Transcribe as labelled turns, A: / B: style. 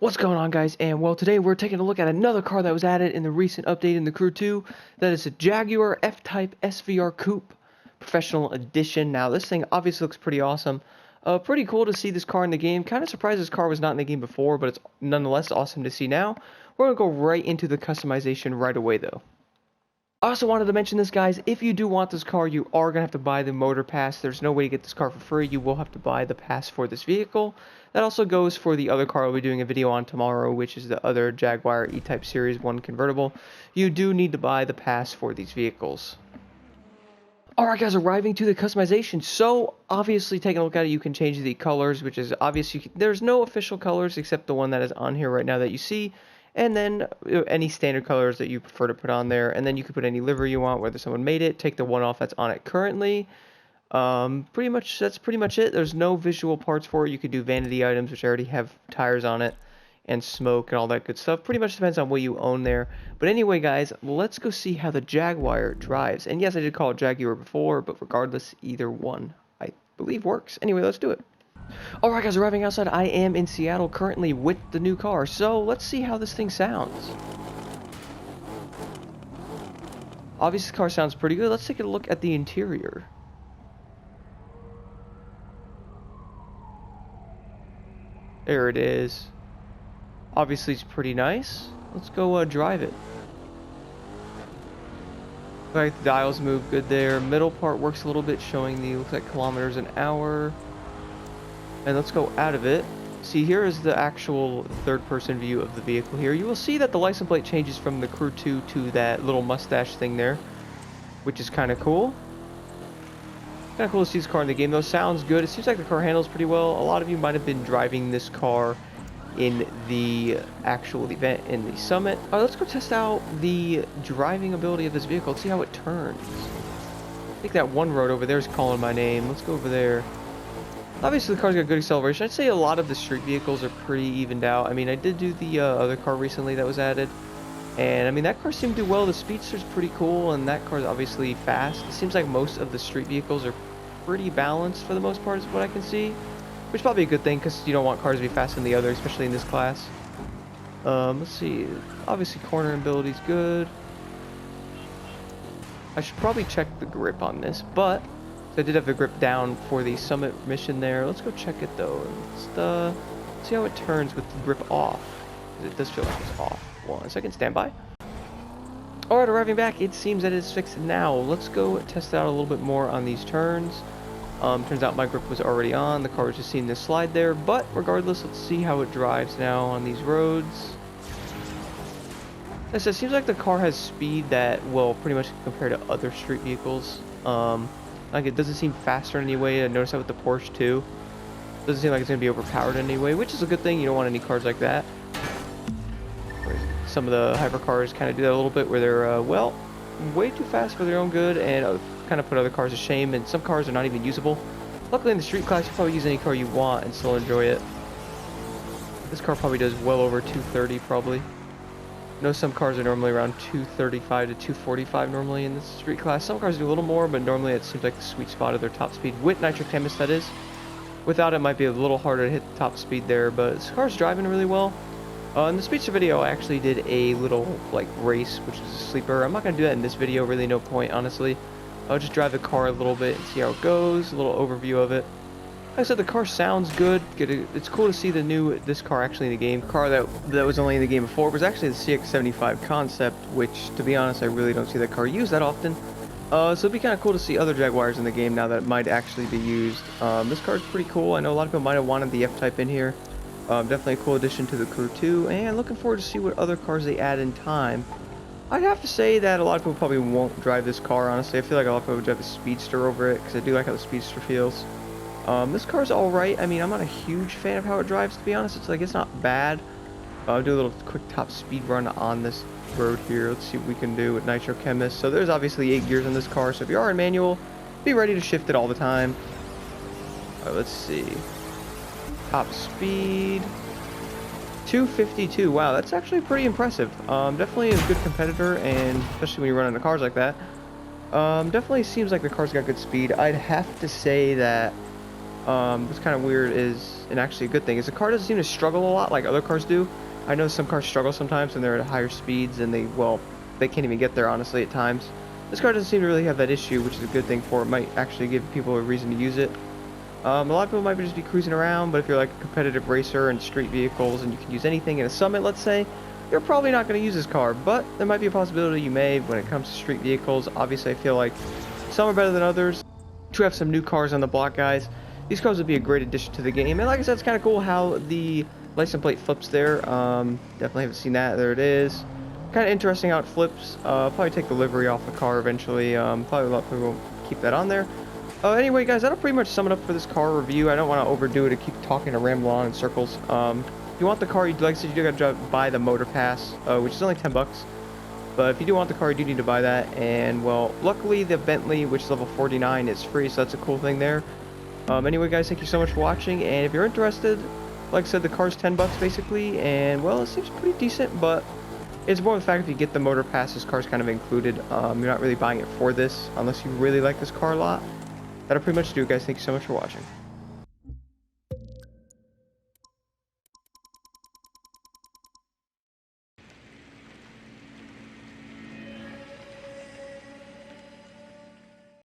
A: What's going on, guys? And well, today we're taking a look at another car that was added in the recent update in the Crew 2. That is a Jaguar F-Type SVR Coupe Professional Edition. Now, this thing obviously looks pretty awesome. Pretty cool to see this car in the game. Kind of surprised this car was not in the game before, but it's nonetheless awesome to see now. We're going to go right into the customization right away, though. I also wanted to mention this, guys. If you do want this car, you are going to have to buy the motor pass. There's no way to get this car for free. You will have to buy the pass for this vehicle. That also goes for the other car I'll be doing a video on tomorrow, which is the other Jaguar E-Type Series 1 convertible. You do need to buy the pass for these vehicles. Alright, guys, arriving to the customization. So, obviously, taking a look at it, you can change the colors, which is obvious. There's no official colors except the one that is on here right now that you see. And then any standard colors that you prefer to put on there. And then you can put any livery you want, whether someone made it. Take the one off that's on it currently. That's pretty much it. There's no visual parts for it. You could do vanity items, which already have tires on it, and smoke and all that good stuff. Pretty much depends on what you own there. But anyway, guys, let's go see how the Jaguar drives. And yes, I did call it Jaguar before, but regardless, either one I believe works. Anyway, let's do it. Alright, guys, arriving outside. I am in Seattle currently with the new car, so let's see how this thing sounds. Obviously, the car sounds pretty good. Let's take a look at the interior. There it is. Obviously, it's pretty nice. Let's go drive it. Like the dials move good there. Middle part works a little bit, showing the looks like kilometers an hour. And let's go out of it. See, here is the actual third-person view of the vehicle here. You will see that the license plate changes from the Crew 2 to that little mustache thing there, which is kind of cool. Kind of cool to see this car in the game, though. Sounds good. It seems like the car handles pretty well. A lot of you might have been driving this car in the actual event in the summit. Let's go test out the driving ability of this vehicle. Let's see how it turns. I think that one road over there is calling my name. Let's go over there. Obviously, the car's got good acceleration. I'd say a lot of the street vehicles are pretty evened out. I mean, I did do the other car recently that was added. And, I mean, that car seemed to do well. The Speedster's pretty cool, and that car's obviously fast. It seems like most of the street vehicles are pretty balanced for the most part, is what I can see. Which is probably a good thing, because you don't want cars to be faster than the other, especially in this class. Let's see. Obviously, cornering ability's good. I should probably check the grip on this, but I did have the grip down for the summit mission there. Let's go check it, though. Let's see how it turns with the grip off. It does feel like it's off. 1 second, stand by. Alright, arriving back, it seems that it's fixed now. Let's go test it out a little bit more on these turns. Turns out my grip was already on. The car was just seeing this slide there. But regardless, let's see how it drives now on these roads. It seems like the car has speed that, well, pretty much compared to other street vehicles. Like, it doesn't seem faster in any way. I noticed that with the Porsche too. Doesn't seem like it's going to be overpowered in any way, which is a good thing. You don't want any cars like that. Some of the hypercars kind of do that a little bit, where they're, well, way too fast for their own good, and kind of put other cars to shame, and some cars are not even usable. Luckily, in the street class, you can probably use any car you want and still enjoy it. This car probably does well over 230, probably. I know some cars are normally around 235 to 245 normally in this street class. Some cars do a little more, but normally it seems like the sweet spot of their top speed. With Nitro Chemist, that is. Without it, might be a little harder to hit the top speed there, but this car's driving really well. In the Speedster video, I actually did a little, like, race, which is a sleeper. I'm not going to do that in this video, really no point, honestly. I'll just drive the car a little bit and see how it goes, a little overview of it. Like I said, the car sounds good. It's cool to see this car actually in the game. The car that was only in the game before was actually the CX-75 concept, which, to be honest, I really don't see that car used that often. So it'd be kind of cool to see other Jaguars in the game now that it might actually be used. This car's pretty cool. I know a lot of people might have wanted the F-Type in here. Definitely a cool addition to the Crew 2, and looking forward to see what other cars they add in time. I'd have to say that a lot of people probably won't drive this car, honestly. I feel like a lot of people would drive the Speedster over it, because I do like how the Speedster feels. This car's alright. I mean, I'm not a huge fan of how it drives, to be honest. It's not bad. I'll do a little quick top speed run on this road here. Let's see what we can do with Nitro Chemist. So there's obviously 8 gears in this car, so if you are in manual, be ready to shift it all the time. Alright, let's see. Top speed. 252. Wow, that's actually pretty impressive. Definitely a good competitor, and especially when you run into cars like that. Definitely seems like the car's got good speed. I'd have to say that What's kind of weird is, and actually a good thing, is the car doesn't seem to struggle a lot like other cars do. I know some cars struggle sometimes when they're at higher speeds and they can't even get there honestly at times. This car doesn't seem to really have that issue, which is a good thing for it. Might actually give people a reason to use it. A lot of people might just be cruising around, but if you're like a competitive racer in street vehicles and you can use anything in a summit, let's say, you're probably not going to use this car, but there might be a possibility you may when it comes to street vehicles. Obviously, I feel like some are better than others. We have some new cars on the block, guys. These cars would be a great addition to the game, and like I said, it's kind of cool how the license plate flips there. Definitely haven't seen that. There it is. Kind of interesting how it flips. Probably take the livery off the car eventually. Probably a lot of people won't keep that on there. Anyway, guys, that'll pretty much sum it up for this car review. I don't want to overdo it to keep talking and ramble on in circles. If you want the car, like I said, you do got to buy the Motorpass, which is only 10 bucks. But if you do want the car, you do need to buy that. And, well, luckily the Bentley, which is level 49, is free, so that's a cool thing there. Anyway, guys, thank you so much for watching. And if you're interested, like I said, the car's 10 bucks basically. And, well, it seems pretty decent, but it's more the fact if you get the Motorpass, this car's kind of included. You're not really buying it for this unless you really like this car a lot. That'll pretty much do it, guys. Thank you so much for watching.